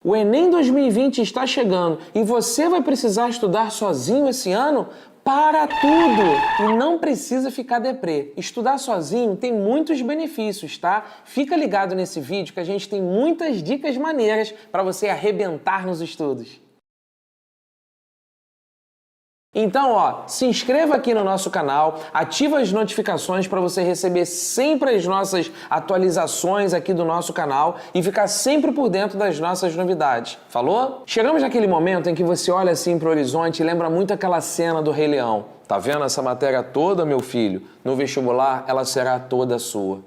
O Enem 2020 está chegando e você vai precisar estudar sozinho esse ano? Para tudo! E não precisa ficar deprê. Estudar sozinho tem muitos benefícios, tá? Fica ligado nesse vídeo que a gente tem muitas dicas maneiras para você arrebentar nos estudos. Então, se inscreva aqui no nosso canal, ativa as notificações para você receber sempre as nossas atualizações aqui do nosso canal e ficar sempre por dentro das nossas novidades. Falou? Chegamos naquele momento em que você olha assim para o horizonte e lembra muito aquela cena do Rei Leão. Tá vendo essa matéria toda, meu filho? No vestibular, ela será toda sua.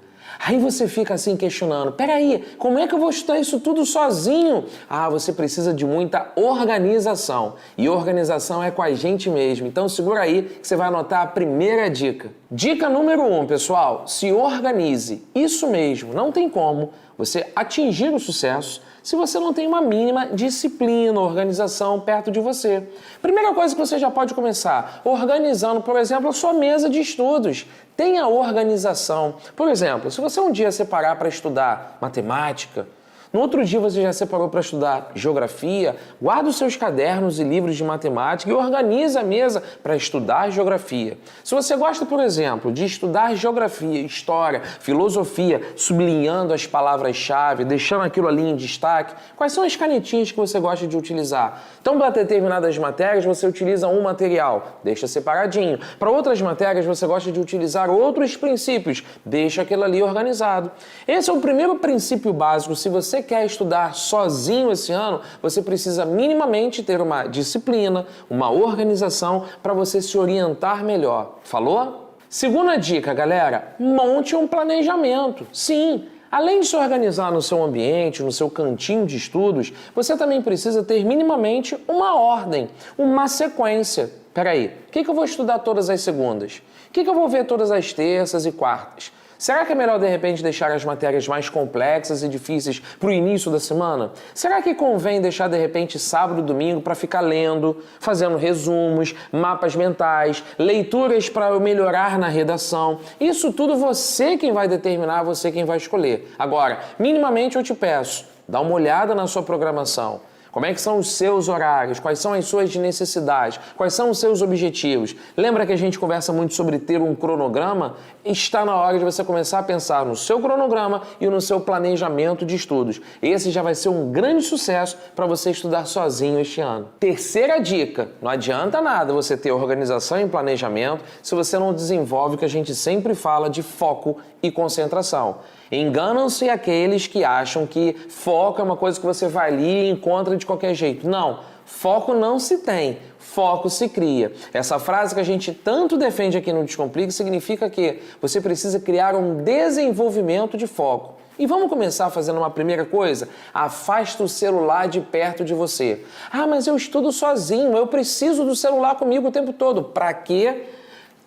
Aí você fica assim questionando, peraí, como é que eu vou estudar isso tudo sozinho? Você precisa de muita organização. E organização é com a gente mesmo. Então segura aí que você vai anotar a primeira dica. Dica número 1, pessoal, se organize. Isso mesmo, não tem como você atingir o sucesso se você não tem uma mínima disciplina, organização perto de você. Primeira coisa que você já pode começar, organizando, por exemplo, a sua mesa de estudos. Tenha organização. Por exemplo, se você um dia separar para estudar matemática, no outro dia você já separou para estudar geografia, guarda os seus cadernos e livros de matemática e organiza a mesa para estudar geografia. Se você gosta, por exemplo, de estudar geografia, história, filosofia, sublinhando as palavras-chave, deixando aquilo ali em destaque, quais são as canetinhas que você gosta de utilizar? Então, para determinadas matérias, você utiliza um material, deixa separadinho. Para outras matérias, você gosta de utilizar outros princípios, deixa aquilo ali organizado. Esse é o primeiro princípio básico. Se você quer estudar sozinho esse ano, você precisa minimamente ter uma disciplina, uma organização para você se orientar melhor. Falou? Segunda dica, galera, monte um planejamento. Sim, além de se organizar no seu ambiente, no seu cantinho de estudos, você também precisa ter minimamente uma ordem, uma sequência. Peraí, o que eu vou estudar todas as segundas? O que eu vou ver todas as terças e quartas? Será que é melhor, de repente, deixar as matérias mais complexas e difíceis para o início da semana? Será que convém deixar, de repente, sábado e domingo para ficar lendo, fazendo resumos, mapas mentais, leituras para eu melhorar na redação? Isso tudo você quem vai determinar, você quem vai escolher. Agora, minimamente eu te peço, dá uma olhada na sua programação. Como é que são os seus horários? Quais são as suas necessidades? Quais são os seus objetivos? Lembra que a gente conversa muito sobre ter um cronograma? Está na hora de você começar a pensar no seu cronograma e no seu planejamento de estudos. Esse já vai ser um grande sucesso para você estudar sozinho este ano. Terceira dica, não adianta nada você ter organização e planejamento se você não desenvolve o que a gente sempre fala de foco e concentração. Enganam-se aqueles que acham que foco é uma coisa que você vai ali e encontra de qualquer jeito. Não, foco não se tem, foco se cria. Essa frase que a gente tanto defende aqui no Descomplique significa que você precisa criar um desenvolvimento de foco. E vamos começar fazendo uma primeira coisa? Afasta o celular de perto de você. Mas eu estudo sozinho, eu preciso do celular comigo o tempo todo. Para quê?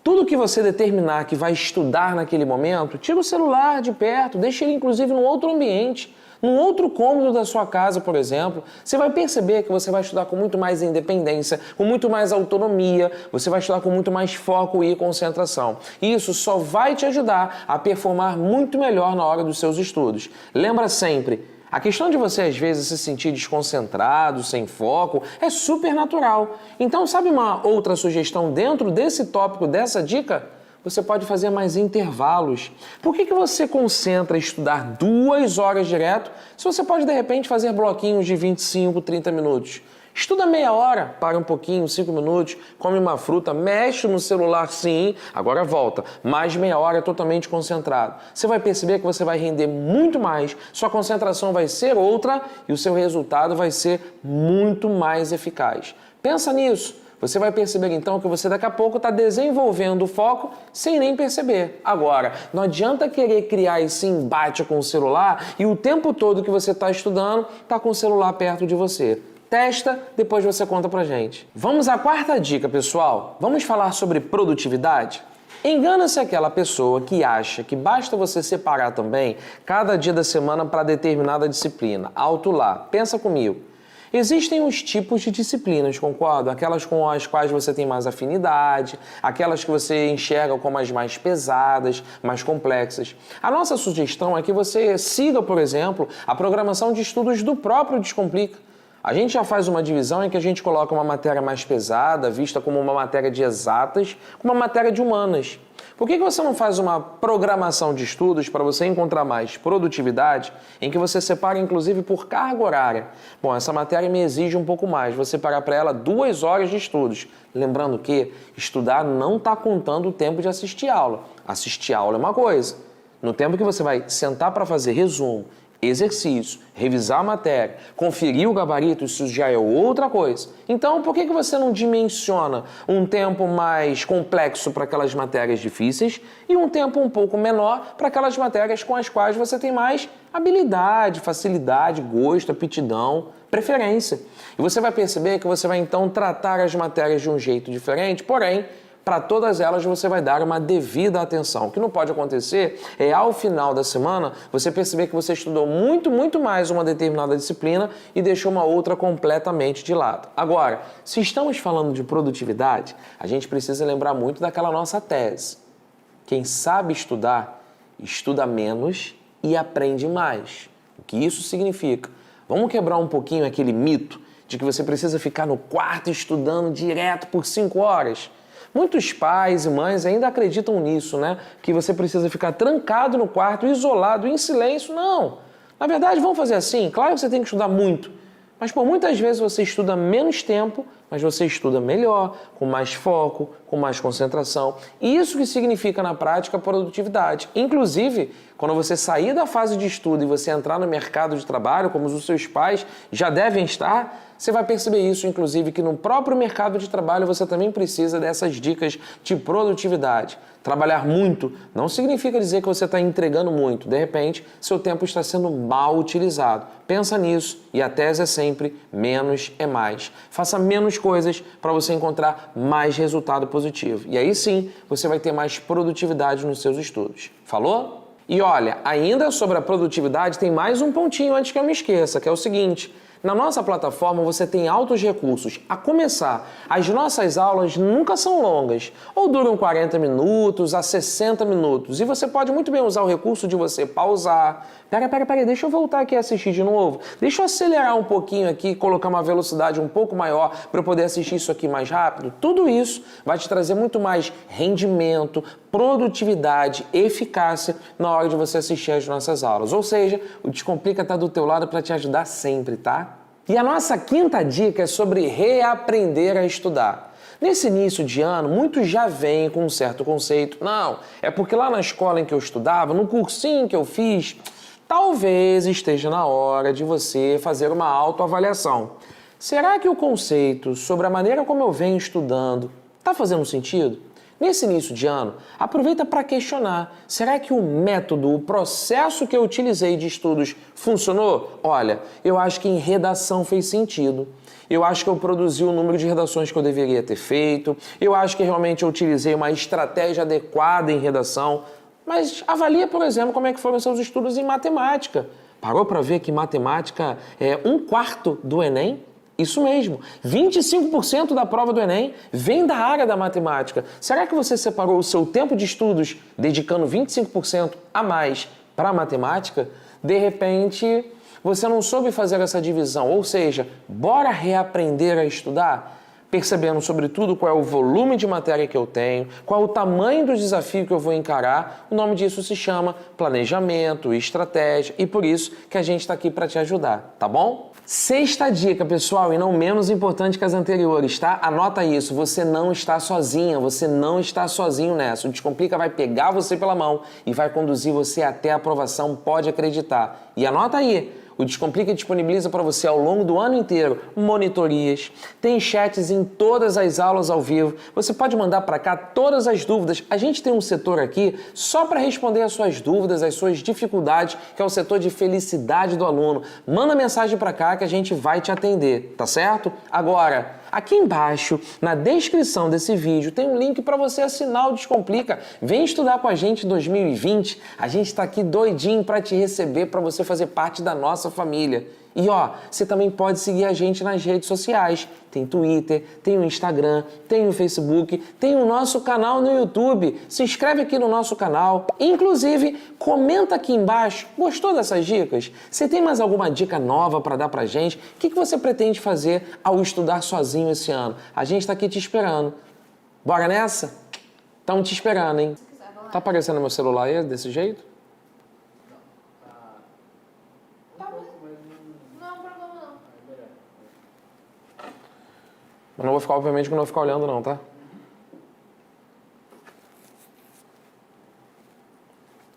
Tudo que você determinar que vai estudar naquele momento, tira o celular de perto, deixa ele inclusive num outro ambiente, num outro cômodo da sua casa, por exemplo. Você vai perceber que você vai estudar com muito mais independência, com muito mais autonomia, você vai estudar com muito mais foco e concentração. E isso só vai te ajudar a performar muito melhor na hora dos seus estudos. Lembra sempre, a questão de você, às vezes, se sentir desconcentrado, sem foco, é super natural. Então, sabe uma outra sugestão dentro desse tópico, dessa dica? Você pode fazer mais intervalos. Por que você concentra em estudar 2 horas direto se você pode, de repente, fazer bloquinhos de 25, 30 minutos? Estuda meia hora, para um pouquinho, 5 minutos, come uma fruta, mexe no celular sim, agora volta. Mais meia hora totalmente concentrado. Você vai perceber que você vai render muito mais, sua concentração vai ser outra e o seu resultado vai ser muito mais eficaz. Pensa nisso. Você vai perceber então que você daqui a pouco está desenvolvendo o foco sem nem perceber. Agora, não adianta querer criar esse embate com o celular e o tempo todo que você está estudando está com o celular perto de você. Testa, depois você conta pra gente. Vamos à quarta dica, pessoal. Vamos falar sobre produtividade? Engana-se aquela pessoa que acha que basta você separar também cada dia da semana para determinada disciplina. Alto lá, pensa comigo. Existem os tipos de disciplinas, concordo? Aquelas com as quais você tem mais afinidade, aquelas que você enxerga como as mais pesadas, mais complexas. A nossa sugestão é que você siga, por exemplo, a programação de estudos do próprio Descomplica. A gente já faz uma divisão em que a gente coloca uma matéria mais pesada, vista como uma matéria de exatas, com uma matéria de humanas. Por que você não faz uma programação de estudos para você encontrar mais produtividade, em que você separa inclusive por carga horária? Bom, essa matéria me exige um pouco mais, vou separar para ela 2 horas de estudos. Lembrando que estudar não está contando o tempo de assistir aula. Assistir aula é uma coisa. No tempo que você vai sentar para fazer resumo, exercício, revisar a matéria, conferir o gabarito, isso já é outra coisa. Então, por que você não dimensiona um tempo mais complexo para aquelas matérias difíceis e um tempo um pouco menor para aquelas matérias com as quais você tem mais habilidade, facilidade, gosto, aptidão, preferência? E você vai perceber que você vai então tratar as matérias de um jeito diferente, porém, para todas elas você vai dar uma devida atenção. O que não pode acontecer é, ao final da semana, você perceber que você estudou muito mais uma determinada disciplina e deixou uma outra completamente de lado. Agora, se estamos falando de produtividade, a gente precisa lembrar muito daquela nossa tese. Quem sabe estudar, estuda menos e aprende mais. O que isso significa? Vamos quebrar um pouquinho aquele mito de que você precisa ficar no quarto estudando direto por 5 horas. Muitos pais e mães ainda acreditam nisso, né? Que você precisa ficar trancado no quarto, isolado, em silêncio. Não! Na verdade, vamos fazer assim. Claro que você tem que estudar muito, mas por muitas vezes você estuda menos tempo, mas você estuda melhor, com mais foco, com mais concentração. E isso que significa na prática produtividade. Inclusive, quando você sair da fase de estudo e você entrar no mercado de trabalho, como os seus pais já devem estar, você vai perceber isso, inclusive, que no próprio mercado de trabalho você também precisa dessas dicas de produtividade. Trabalhar muito não significa dizer que você está entregando muito. De repente, seu tempo está sendo mal utilizado. Pensa nisso e a tese é sempre menos é mais. Faça menos coisas para você encontrar mais resultado positivo. E aí sim, você vai ter mais produtividade nos seus estudos. Falou? E olha, ainda sobre a produtividade, tem mais um pontinho antes que eu me esqueça, que é o seguinte: na nossa plataforma você tem altos recursos. A começar, as nossas aulas nunca são longas, ou duram 40 minutos a 60 minutos. E você pode muito bem usar o recurso de você pausar. Pera, deixa eu voltar aqui e assistir de novo. Deixa eu acelerar um pouquinho aqui, colocar uma velocidade um pouco maior para eu poder assistir isso aqui mais rápido. Tudo isso vai te trazer muito mais rendimento, produtividade, eficácia na hora de você assistir as nossas aulas. Ou seja, o Descomplica está do teu lado para te ajudar sempre, tá? E a nossa quinta dica é sobre reaprender a estudar. Nesse início de ano, muitos já vêm com um certo conceito. Não, é porque lá na escola em que eu estudava, no cursinho que eu fiz, talvez esteja na hora de você fazer uma autoavaliação. Será que o conceito sobre a maneira como eu venho estudando está fazendo sentido? Nesse início de ano, aproveita para questionar. Será que o método, o processo que eu utilizei de estudos funcionou? Olha, eu acho que em redação fez sentido. Eu acho que eu produzi o número de redações que eu deveria ter feito. Eu acho que realmente eu utilizei uma estratégia adequada em redação. Mas avalia, por exemplo, como é que foram seus estudos em matemática. Parou para ver que matemática é 1/4 do Enem? Isso mesmo, 25% da prova do Enem vem da área da matemática. Será que você separou o seu tempo de estudos dedicando 25% a mais para a matemática? De repente, você não soube fazer essa divisão, ou seja, bora reaprender a estudar? Percebendo, sobretudo, qual é o volume de matéria que eu tenho, qual é o tamanho do desafio que eu vou encarar. O nome disso se chama planejamento, estratégia, e por isso que a gente está aqui para te ajudar, tá bom? Sexta dica, pessoal, e não menos importante que as anteriores, tá? Anota isso, você não está sozinha, você não está sozinho nessa. O Descomplica vai pegar você pela mão e vai conduzir você até a aprovação, pode acreditar. E anota aí, o Descomplica disponibiliza para você ao longo do ano inteiro monitorias, tem chats em todas as aulas ao vivo, você pode mandar para cá todas as dúvidas. A gente tem um setor aqui só para responder as suas dúvidas, as suas dificuldades, que é o setor de felicidade do aluno. Manda mensagem para cá que a gente vai te atender, tá certo? Agora, aqui embaixo, na descrição desse vídeo, tem um link para você assinar o Descomplica. Vem estudar com a gente em 2020. A gente está aqui doidinho para te receber, para você fazer parte da nossa família. E ó, você também pode seguir a gente nas redes sociais. Tem Twitter, tem o Instagram, tem o Facebook, tem o nosso canal no YouTube. Se inscreve aqui no nosso canal. Inclusive, comenta aqui embaixo. Gostou dessas dicas? Você tem mais alguma dica nova para dar pra gente? O que você pretende fazer ao estudar sozinho esse ano? A gente tá aqui te esperando. Bora nessa? Estamos te esperando, hein? Tá aparecendo no meu celular aí desse jeito? Eu não vou ficar, obviamente, que eu não vou ficar olhando não, tá?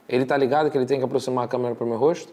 Ele tá ligado que ele tem que aproximar a câmera pro meu rosto?